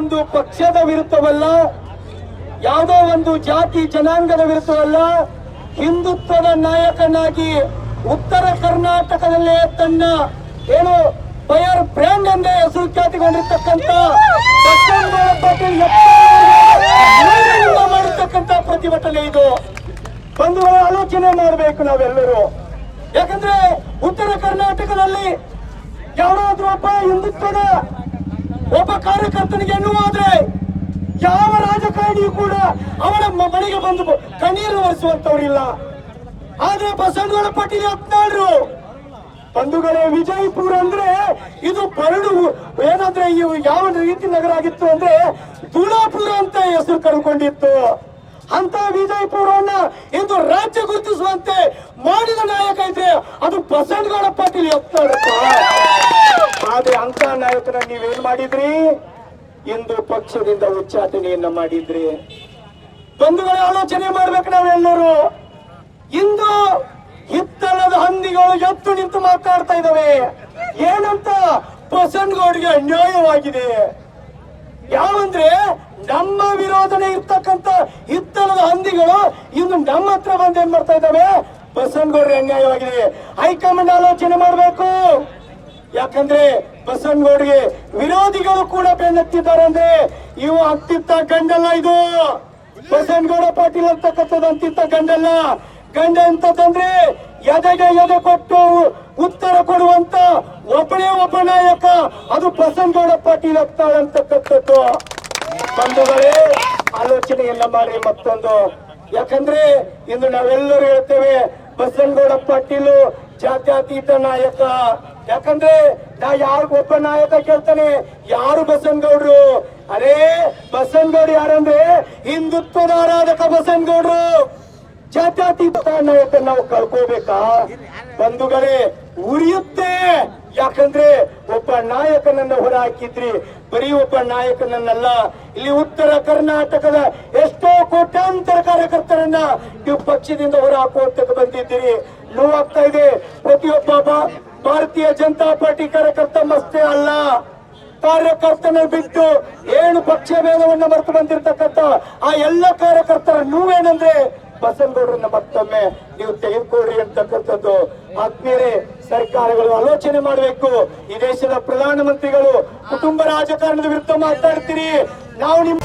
ಒಂದು ಪಕ್ಷದ ವಿರುದ್ಧವಲ್ಲ, ಯಾವುದೋ ಒಂದು ಜಾತಿ ಜನಾಂಗದ ವಿರುದ್ಧವಲ್ಲ, ಹಿಂದುತ್ವದ ನಾಯಕನಾಗಿ ಉತ್ತರ ಕರ್ನಾಟಕದಲ್ಲೇ ತನ್ನ ಏನು ಫೈರ್ ಬ್ರ್ಯಾಂಡ್ ಎಂದೇ ಹೆಸರು ಖ್ಯಾತಿಗೊಂಡಿರ್ತಕ್ಕಂಥ ಬಸವನಗೌಡ ಪಾಟೀಲ್ ಮಾಡಿರ್ತಕ್ಕಂಥ ಪ್ರತಿಭಟನೆ ಇದು. ಬಂಧುಗಳ ಆಲೋಚನೆ ಮಾಡಬೇಕು ನಾವೆಲ್ಲರೂ. ಯಾಕಂದ್ರೆ ಉತ್ತರ ಕರ್ನಾಟಕದಲ್ಲಿ ಯಾರಾದ್ರೂ ಒಬ್ಬ ಹಿಂದುತ್ವದ ಒಬ್ಬ ಕಾರ್ಯಕರ್ತನಿಗೆ ಎನ್ನುವಾದ್ರೆ ಯಾವ ರಾಜಕಾರಣಿಯೂ ಕೂಡ ಅವನ ಮನೆಗೆ ಬಂದು ಕಣ್ಣೀರು ಒರೆಸುವಂತವ್ರಿಲ್ಲ. ಆದ್ರೆ ಬಸವನಗೌಡ ಪಾಟೀಲ್ 14 ಬಂಧುಗಳೇ, ವಿಜಯಪುರ ಅಂದ್ರೆ ಇದು ಬರಡು ಏನಂದ್ರೆ ಯಾವ ರೀತಿ ನಗರ ಆಗಿತ್ತು ಅಂದ್ರೆ ತುಳಾಪುರ ಅಂತ ಹೆಸರು ಕಳ್ಕೊಂಡಿತ್ತು. ಅಂತ ವಿಜಯಪುರವನ್ನ ಇಂದು ರಾಜ್ಯ ಗುರುತಿಸುವಂತೆ ಮಾಡಿದ ನಾಯಕ ಇದ್ರೆ ಅದು ಬಸವನಗೌಡ ಪಾಟೀಲ್ 14. ಆದ್ರೆ ಅಂತ ನಾಯಕನ ನೀವೇನ್ ಮಾಡಿದ್ರಿ? ಇಂದು ಪಕ್ಷದಿಂದ ಉಚ್ಚಾಟನೆಯನ್ನ ಮಾಡಿದ್ರಿ. ಬಂಧುಗಳ ಆಲೋಚನೆ ಮಾಡ್ಬೇಕು ನಾವೆಲ್ಲರೂ. ಇಂದು ಹಿತ್ತಲದ ಹಂದಿಗಳು ಎತ್ತು ನಿಂತು ಮಾತಾಡ್ತಾ ಇದ್ದಾವೆ. ಏನಂತ? ಬಸವನಗೌಡಿಗೆ ಅನ್ಯಾಯವಾಗಿದೆ. ಯಾವಂದ್ರೆ ನಮ್ಮ ವಿರೋಧನೆ ಇರ್ತಕ್ಕಂಥ ಹಿತ್ತಲದ ಹಂದಿಗಳು ಇನ್ನು ನಮ್ಮ ಹತ್ರ ಬಂದು ಏನ್ ಮಾಡ್ತಾ ಇದ್ದಾವೆ? ಬಸವನಗೌಡ್ರಿಗೆ ಅನ್ಯಾಯವಾಗಿದೆ. ಹೈಕಮಾಂಡ್ ಆಲೋಚನೆ ಮಾಡಬೇಕು. ಯಾಕಂದ್ರೆ ಬಸವನಗೌಡಿಗೆ ವಿರೋಧಿಗಳು ಕೂಡ ಬೆನ್ನತ್ತಿದ್ದಾರೆ. ಅಂದ್ರೆ ಇವು ಅಂತಿತ್ತ ಗಂಡಲ್ಲ, ಇದು ಬಸವನಗೌಡ ಪಾಟೀಲ್ ಅಂತಕ್ಕಂಥದ್ದು ಅಂತಿತ್ತ ಗಂಡಲ್ಲ. ಗಂಡ ಅಂತಂದ್ರೆ ಎದೆಗೆ ಎದೆ ಕೊಟ್ಟು ಉತ್ತರ ಕೊಡುವಂತ ಒಬ್ಬನೇ ಒಬ್ಬ ನಾಯಕ, ಅದು ಬಸವನಗೌಡ ಪಾಟೀಲ್ ಆಗ್ತಾಳೆ ಅಂತಕ್ಕಂಥದ್ದು. ಬಂಧುಗಳೇ, ಆಲೋಚನೆಯನ್ನ ಮಾಡಿ ಮತ್ತೊಂದು. ಯಾಕಂದ್ರೆ ಇಂದು ನಾವೆಲ್ಲರೂ ಹೇಳ್ತೇವೆ ಬಸವನಗೌಡ ಪಾಟೀಲ್ ಜಾತ್ಯತೀತ ನಾಯಕ. ಯಾಕಂದ್ರೆ ನಾ ಯಾರಿಗೊಬ್ಬ ನಾಯಕ ಕೇಳ್ತಾನೆ, ಯಾರು ಬಸವನಗೌಡ್ರು? ಅರೇ ಬಸವನಗೌಡ ಯಾರಂದ್ರೆ ಹಿಂದುತ್ವದ ಆರಾಧಕ ಬಸವನಗೌಡ್ರು. ಜಾತ್ಯತೀತ ನಾಯಕ ನಾವು ಕಳ್ಕೋಬೇಕಾ? ಬಂಧುಗಳೇ, ಉರಿಯುತ್ತೆ. ಯಾಕಂದ್ರೆ ಒಬ್ಬ ನಾಯಕನನ್ನ ಹೊರ ಹಾಕಿದ್ರಿ. ಬರೀ ಒಬ್ಬ ನಾಯಕನನ್ನಲ್ಲ, ಇಲ್ಲಿ ಉತ್ತರ ಕರ್ನಾಟಕದ ಎಷ್ಟೋ ಕೋಟ್ಯಾಂತರ ಕಾರ್ಯಕರ್ತರನ್ನ ನೀವು ಪಕ್ಷದಿಂದ ಹೊರ ಹಾಕುವಂತ ಬಂದಿದ್ದೀರಿ. ನೋವಾಗ್ತಾ ಇದೆ. ಪ್ರತಿಯೊಬ್ಬ ಭಾರತೀಯ ಜನತಾ ಪಾರ್ಟಿ ಕಾರ್ಯಕರ್ತ ಮಸ್ತೇ ಅಲ್ಲ, ಕಾರ್ಯಕರ್ತನ ಬಿಟ್ಟು ಏನು ಪಕ್ಷ ಭೇದವನ್ನ ಮರೆತು ಬಂದಿರತಕ್ಕಂತ ಆ ಎಲ್ಲ ಕಾರ್ಯಕರ್ತರ ನೋವೇನಂದ್ರೆ ಬಸವನಗೌಡರನ್ನ ಮತ್ತೊಮ್ಮೆ ನೀವು ತೆಗೆದುಕೊಳ್ಳಿ ಅಂತಕ್ಕಂಥದ್ದು. ಆದ್ಮೇಲೆ ಸರ್ಕಾರಗಳು ಆಲೋಚನೆ ಮಾಡಬೇಕು. ಈ ದೇಶದ ಪ್ರಧಾನಮಂತ್ರಿಗಳು ಕುಟುಂಬ ರಾಜಕಾರಣದ ವಿರುದ್ಧ ಮಾತಾಡ್ತೀರಿ. ನಾವು ನಿಮ್ಮ